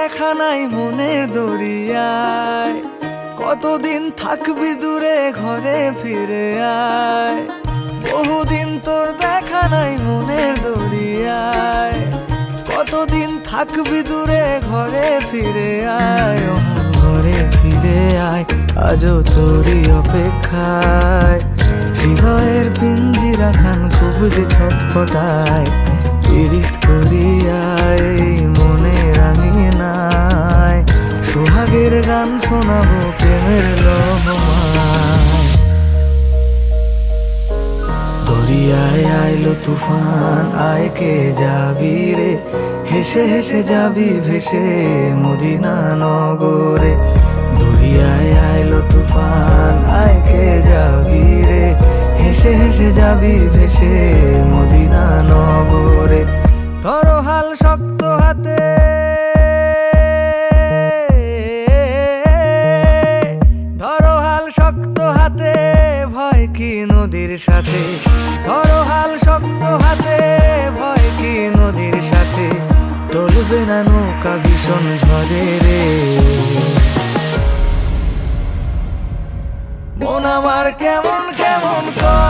দেখা নাই মনের দরিয়ায়, কতদিন থাকবি দূরে ঘরে ফিরে আয়। বহুদিন তোর দেখা নাই মনের দরিয়ায়, কতদিন থাকবি দূরে ঘরে ফিরে আয়। অমন ঘরে ফিরে আয়, আজও তোরই অপেক্ষায়। হৃদয়ের পিঞ্জিরা খান খুব যে ছটফটায়, পীড়িত করিয়ায় মনে রাঙিনায়। সোহাগের গান শোনাবো প্রেমের লহমায়। দরিয়ায় আইলো তুফান, আয় কে যাবি রে, হেসে হেসে যাবি ভেসে মদিনা নগরে। দরিয়ায় আইলো তুফান, আয় কে যাবি রে, হেসে হেসে যাবি ভেসে মদিনা নগরে। ধরো হাল শক্ত হাতে, ধরো হাল শক্ত হাতে, ভয় কি নদীর সাথে। ধরো হাল শক্ত হাতে, ভয় কি নদীর সাথে। টলবে না নৌকা ভীষণ ঝড়ে রে। মন আমার কেমন কেমন করে